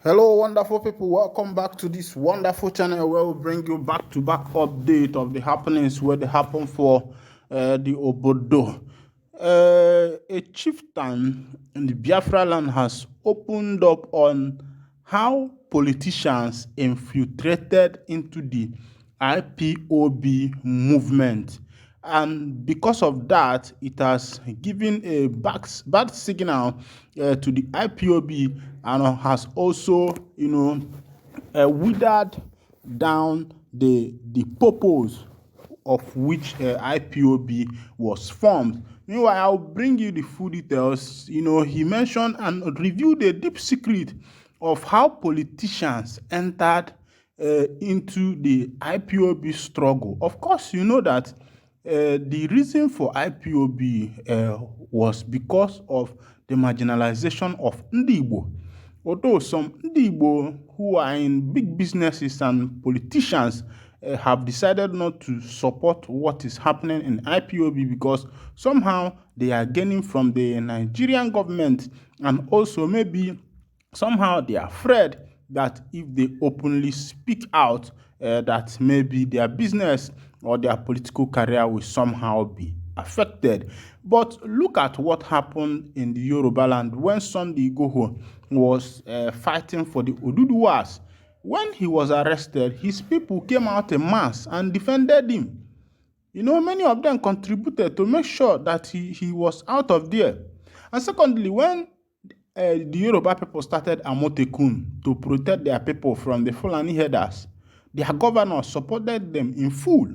Hello, wonderful people. Welcome back to this wonderful channel where we bring you back-to-back update of the happenings where they happen for the Obodo. A chieftain in the Biafra land has opened up on how politicians infiltrated into the IPOB movement. And because of that, it has given a bad signal to the IPOB and has also, withered down the purpose of which IPOB was formed. Meanwhile, I'll bring you the full details. He mentioned and revealed a deep secret of how politicians entered into the IPOB struggle. Of course, you know that the reason for IPOB was because of the marginalization of Ndi Igbo. Although some Ndi Igbo who are in big businesses and politicians have decided not to support what is happening in IPOB because somehow they are gaining from the Nigerian government, and also maybe somehow they are afraid that if they openly speak out, that maybe their business or their political career will somehow be affected. But look at what happened in the Yoruba land when Sunday Igboho was fighting for the Oduduwas. When he was arrested, his people came out en masse and defended him. Many of them contributed to make sure that he was out of there. And secondly, when the Yoruba people started Amotekun to protect their people from the Fulani herders, their governor supported them in full.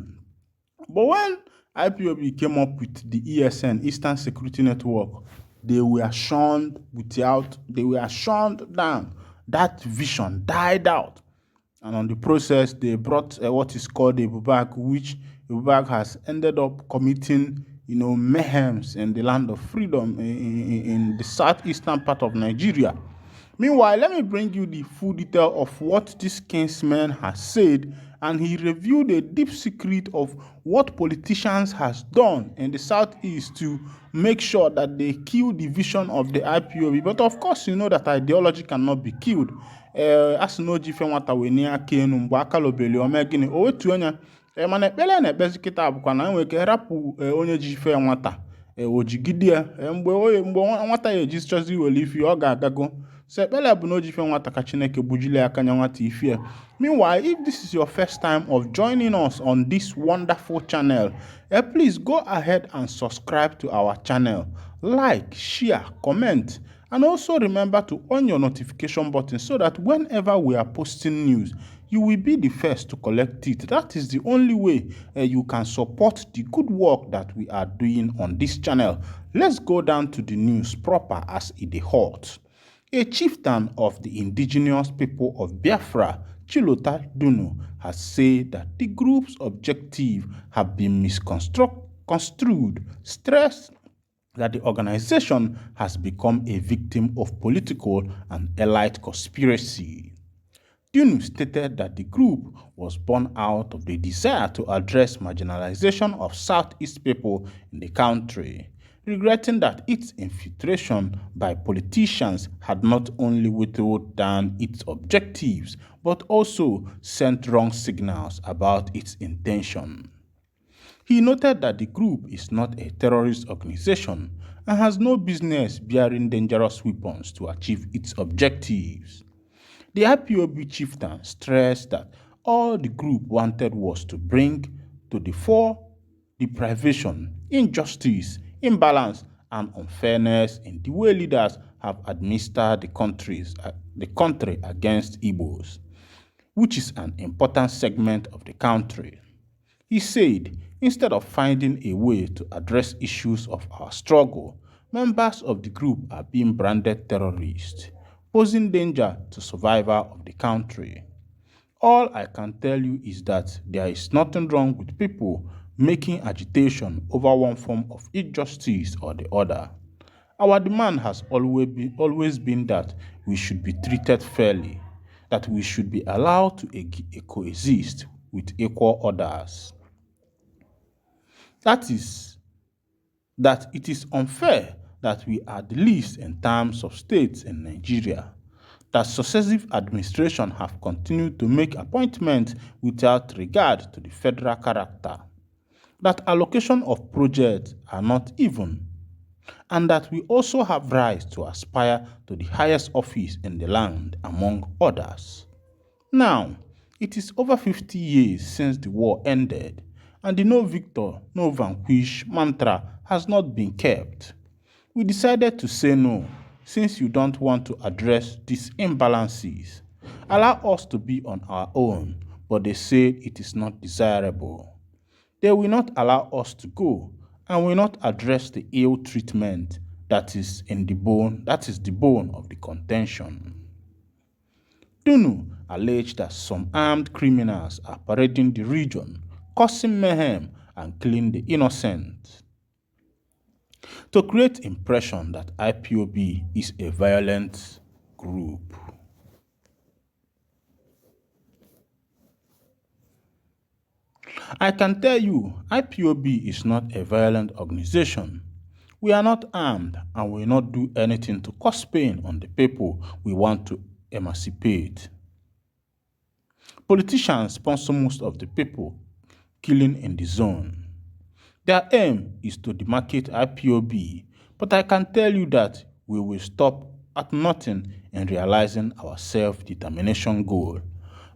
But when IPOB came up with the ESN, Eastern Security Network, they were shunned down. That vision died out. And on the process, they brought what is called a BUHARI, which BUHARI has ended up committing, mayhems in the land of freedom in the southeastern part of Nigeria. Meanwhile, let me bring you the full detail of what this kinsman has said, and he revealed a deep secret of what politicians has done in the southeast to make sure that they kill the vision of the IPOB. But of course, you know that ideology cannot be killed. As no jife nwata we ni aka enu mgbe aka lobeli ome gini o wetu anya mana ekpele na ekpezi kita abụkwa na enwe ike rapụ onye jife nwata ojigide mgbe nwata ya eji chọzi iwele ifi ọ ga-agago so ekpele bụ na ojife nwata ka Chineke bujile aka nya nwata ifi. Meanwhile, if this is your first time of joining us on this wonderful channel, please go ahead and subscribe to our channel, like, share, comment, and also remember to on your notification button so that whenever we are posting news, you will be the first to collect it. That is the only way you can support the good work that we are doing on this channel. Let's go down to the news proper as it is hot. A chieftain of the indigenous people of Biafra, Chilota Dunu, has said that the group's objective have been misconstrued, stressed that the organization has become a victim of political and elite conspiracy. Dunu stated that the group was born out of the desire to address marginalization of Southeast people in the country, regretting that its infiltration by politicians had not only whittled down its objectives, but also sent wrong signals about its intention. He noted that the group is not a terrorist organization and has no business bearing dangerous weapons to achieve its objectives. The IPOB chieftain stressed that all the group wanted was to bring to the fore deprivation, injustice, imbalance, and unfairness in the way leaders have administered the country against Igbos, which is an important segment of the country. He said, instead of finding a way to address issues of our struggle, members of the group are being branded terrorists, posing danger to survival of the country. All I can tell you is that there is nothing wrong with people making agitation over one form of injustice or the other. Our demand has always been that we should be treated fairly, that we should be allowed to coexist with equal others. That it is unfair that we are the least in terms of states in Nigeria. that successive administrations have continued to make appointments without regard to the federal character, that allocation of projects are not even, and that we also have rights to aspire to the highest office in the land, among others. Now, it is over 50 years since the war ended, and the no victor, no vanquish mantra has not been kept. We decided to say no, since you don't want to address these imbalances. Allow us to be on our own, but they said it is not desirable. They will not allow us to go, and will not address the ill treatment that is the bone of the contention. Dunu alleged that some armed criminals are parading the region, causing mayhem and killing the innocent, to create impression that IPOB is a violent group. I can tell you, IPOB is not a violent organization. We are not armed and will not do anything to cause pain on the people we want to emancipate. Politicians sponsor most of the people killing in the zone. Their aim is to demarcate IPOB, but I can tell you that we will stop at nothing in realizing our self-determination goal.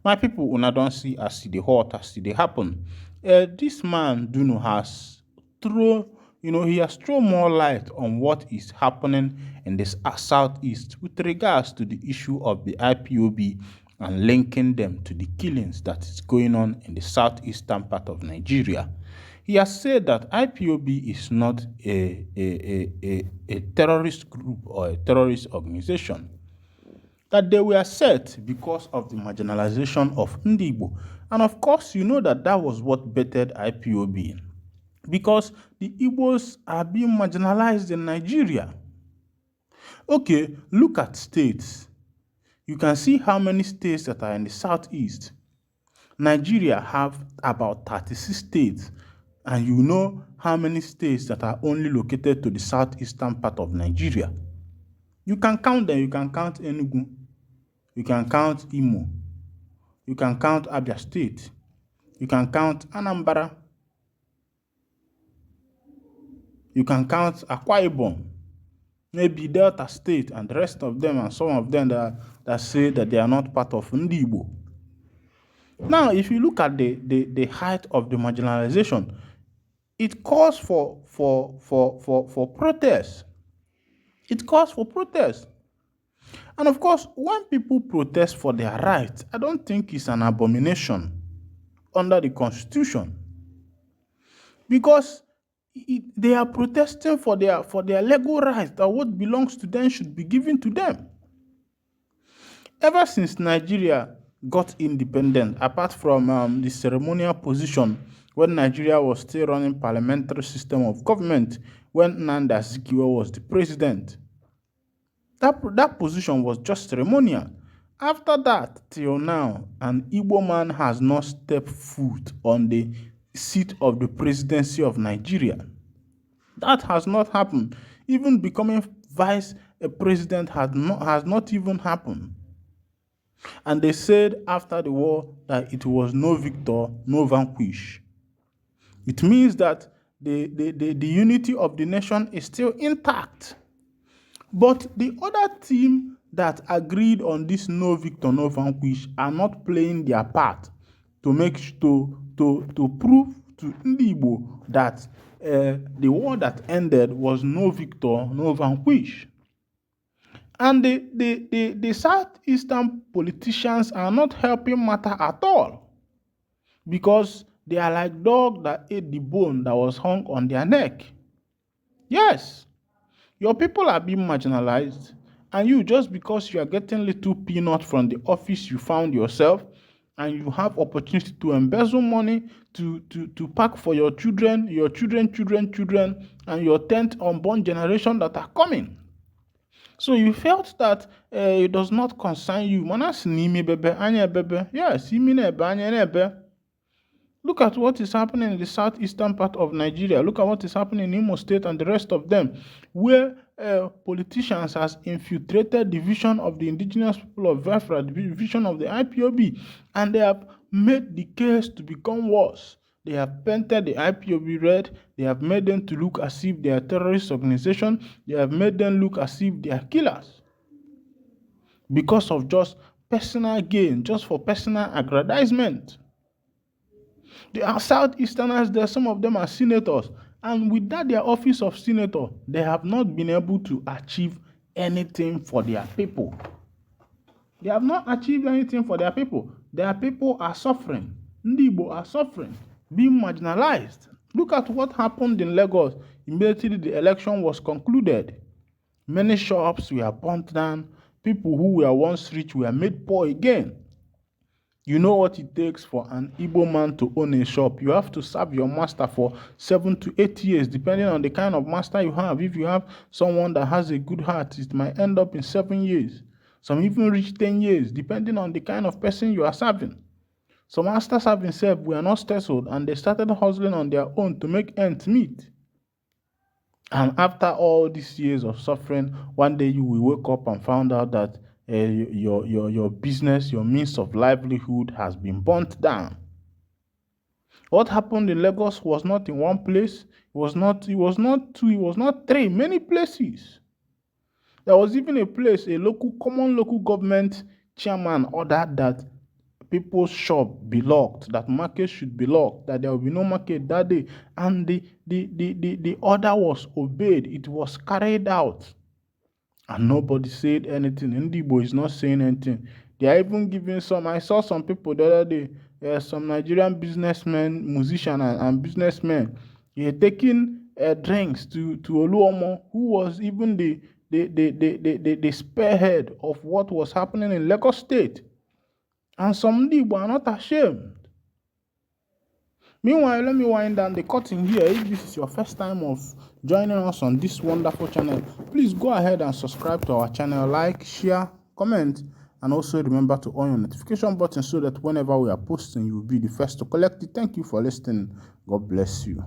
My people, una don't see as they hot, as they happen. This man Dunu has he has thrown more light on what is happening in the southeast with regards to the issue of the IPOB and linking them to the killings that is going on in the southeastern part of Nigeria. He has said that IPOB is not a terrorist group or a terrorist organization, that they were set because of the marginalization of Ndigbo. And of course, you know that was what bettered IPOB, because the Igbos are being marginalized in Nigeria. Okay, look at states. You can see how many states that are in the southeast. Nigeria have about 36 states, and you know how many states that are only located to the southeastern part of Nigeria. You can count them. You can count Enugu. You can count Imo. You can count Abia State. You can count Anambra. You can count Akwa Ibom, maybe Delta State, and the rest of them, and some of them that say that they are not part of Ndigbo. Now, if you look at the height of the marginalization, it calls for protest. It calls for protest. And of course, when people protest for their rights, I don't think it's an abomination under the Constitution, because they are protesting for their legal rights, that what belongs to them should be given to them. Ever since Nigeria got independent, apart from the ceremonial position when Nigeria was still running parliamentary system of government, when Nnamdi Azikiwe was the president, that position was just ceremonial. After that, till now, an Igbo man has not stepped foot on the seat of the presidency of Nigeria. That has not happened. Even becoming vice president has not even happened. And they said after the war that it was no victor, no vanquish. It means that the unity of the nation is still intact. But the other team that agreed on this no victor, no vanquish are not playing their part to prove to Ndigbo that the war that ended was no victor, no vanquish. And the southeastern politicians are not helping matter at all, because they are like dogs that ate the bone that was hung on their neck. Yes, your people are being marginalized, and you, just because you are getting little peanut from the office you found yourself, and you have opportunity to embezzle money to pack for your children, and your 10th unborn generation that are coming. So you felt that it does not concern you. Yes, Look at what is happening in the southeastern part of Nigeria. Look at what is happening in Imo State and the rest of them, where politicians has infiltrated the vision of the indigenous people of Biafra, the vision of the IPOB, and they have made the case to become worse. They have painted the IPOB red. They have made them to look as if they are a terrorist organization. They have made them look as if they are killers because of just personal gain, just for personal aggrandizement. They are Southeasterners there, some of them are senators. And without their office of senator, they have not been able to achieve anything for their people. They have not achieved anything for their people. Their people are suffering. Ndị Igbo are suffering, being marginalized. Look at what happened in Lagos immediately the election was concluded. Many shops were burnt down. People who were once rich were made poor again. You know what it takes for an Igbo man to own a shop. You have to serve your master for 7 to 8 years, depending on the kind of master you have. If you have someone that has a good heart, it might end up in 7 years. Some even reach 10 years, depending on the kind of person you are serving. Some masters have been served were not settled, and they started hustling on their own to make ends meet. And after all these years of suffering, one day you will wake up and find out that your business, your means of livelihood has been burnt down. What happened in Lagos was not in one place. It was not two. It was not three. Many places. There was even a place, common local government chairman ordered that people's shop be locked, that market should be locked, that there will be no market that day. And the order was obeyed. It was carried out. And nobody said anything. Ndibo is not saying anything. They are even giving some. I saw some people the other day, some Nigerian businessmen, musicians, and businessmen, taking drinks to Oluomo, who was even the spearhead of what was happening in Lagos State. And some Ndibo are not ashamed. Meanwhile, let me wind down the curtain here. If this is your first time of joining us on this wonderful channel, please go ahead and subscribe to our channel, like, share, comment, and also remember to on your notification button so that whenever we are posting, you will be the first to collect it. Thank you for listening. God bless you.